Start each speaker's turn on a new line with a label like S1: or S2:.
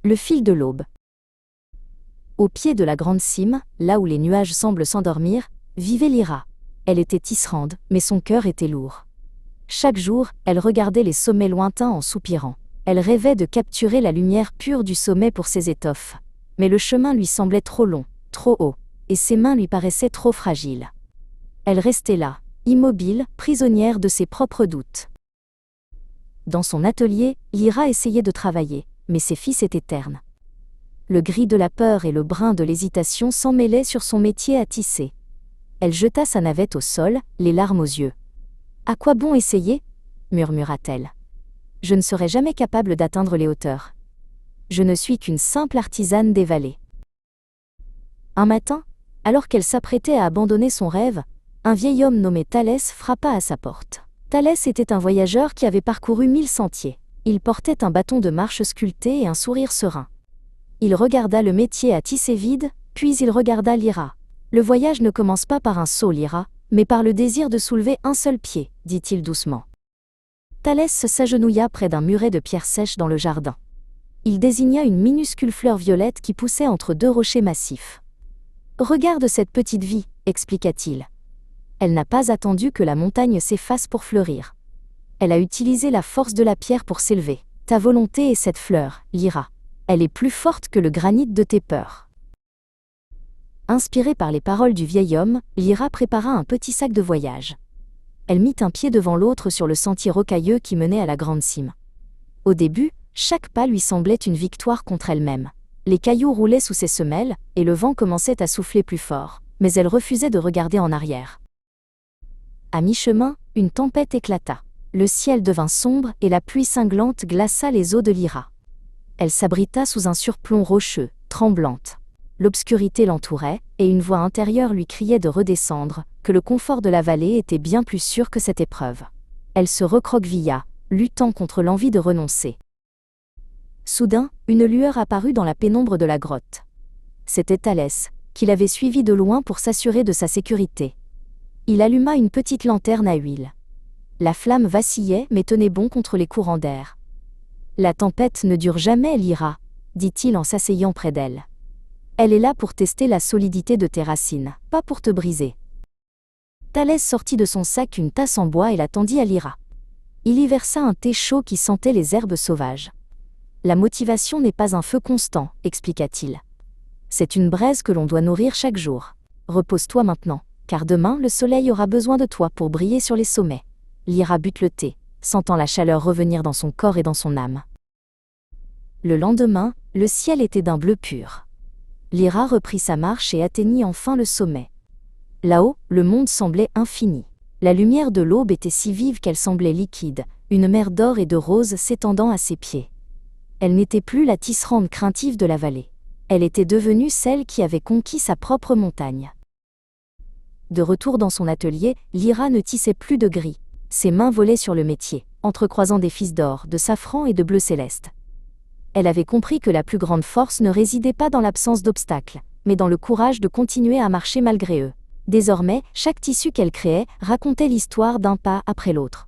S1: Le fil de l'aube. Au pied de la grande cime, là où les nuages semblent s'endormir, vivait Lyra. Elle était tisserande, mais son cœur était lourd. Chaque jour, elle regardait les sommets lointains en soupirant. Elle rêvait de capturer la lumière pure du sommet pour ses étoffes. Mais le chemin lui semblait trop long, trop haut, et ses mains lui paraissaient trop fragiles. Elle restait là, immobile, prisonnière de ses propres doutes. Dans son atelier, Lyra essayait de travailler, mais ses fils étaient ternes. Le gris de la peur et le brun de l'hésitation s'emmêlaient sur son métier à tisser. Elle jeta sa navette au sol, les larmes aux yeux. « À quoi bon essayer ?» murmura-t-elle. « Je ne serai jamais capable d'atteindre les hauteurs. Je ne suis qu'une simple artisane des vallées. » Un matin, alors qu'elle s'apprêtait à abandonner son rêve, un vieil homme nommé Thalès frappa à sa porte. Thalès était un voyageur qui avait parcouru 1000 sentiers. Il portait un bâton de marche sculpté et un sourire serein. Il regarda le métier à tisser vide, puis il regarda Lyra. « Le voyage ne commence pas par un saut, Lyra, mais par le désir de soulever un seul pied, » dit-il doucement. Thalès s'agenouilla près d'un muret de pierres sèches dans le jardin. Il désigna une minuscule fleur violette qui poussait entre deux rochers massifs. « Regarde cette petite vie, » expliqua-t-il. Elle n'a pas attendu que la montagne s'efface pour fleurir. Elle a utilisé la force de la pierre pour s'élever. Ta volonté est cette fleur, Lyra. Elle est plus forte que le granit de tes peurs. Inspirée par les paroles du vieil homme, Lyra prépara un petit sac de voyage. Elle mit un pied devant l'autre sur le sentier rocailleux qui menait à la grande cime. Au début, chaque pas lui semblait une victoire contre elle-même. Les cailloux roulaient sous ses semelles, et le vent commençait à souffler plus fort, mais elle refusait de regarder en arrière. À mi-chemin, une tempête éclata. Le ciel devint sombre et la pluie cinglante glaça les os de Lyra. Elle s'abrita sous un surplomb rocheux, tremblante. L'obscurité l'entourait, et une voix intérieure lui criait de redescendre, que le confort de la vallée était bien plus sûr que cette épreuve. Elle se recroquevilla, luttant contre l'envie de renoncer. Soudain, une lueur apparut dans la pénombre de la grotte. C'était Thalès, qui l'avait suivie de loin pour s'assurer de sa sécurité. Il alluma une petite lanterne à huile. La flamme vacillait mais tenait bon contre les courants d'air. « La tempête ne dure jamais, Lyra, » dit-il en s'asseyant près d'elle. « Elle est là pour tester la solidité de tes racines, pas pour te briser. » Thalès sortit de son sac une tasse en bois et la tendit à Lyra. Il y versa un thé chaud qui sentait les herbes sauvages. « La motivation n'est pas un feu constant, » expliqua-t-il. « C'est une braise que l'on doit nourrir chaque jour. Repose-toi maintenant, car demain le soleil aura besoin de toi pour briller sur les sommets. » Lyra but le thé, sentant la chaleur revenir dans son corps et dans son âme. Le lendemain, le ciel était d'un bleu pur. Lyra reprit sa marche et atteignit enfin le sommet. Là-haut, le monde semblait infini. La lumière de l'aube était si vive qu'elle semblait liquide, une mer d'or et de rose s'étendant à ses pieds. Elle n'était plus la tisserande craintive de la vallée. Elle était devenue celle qui avait conquis sa propre montagne. De retour dans son atelier, Lyra ne tissait plus de gris. Ses mains volaient sur le métier, entrecroisant des fils d'or, de safran et de bleu céleste. Elle avait compris que la plus grande force ne résidait pas dans l'absence d'obstacles, mais dans le courage de continuer à marcher malgré eux. Désormais, chaque tissu qu'elle créait racontait l'histoire d'un pas après l'autre.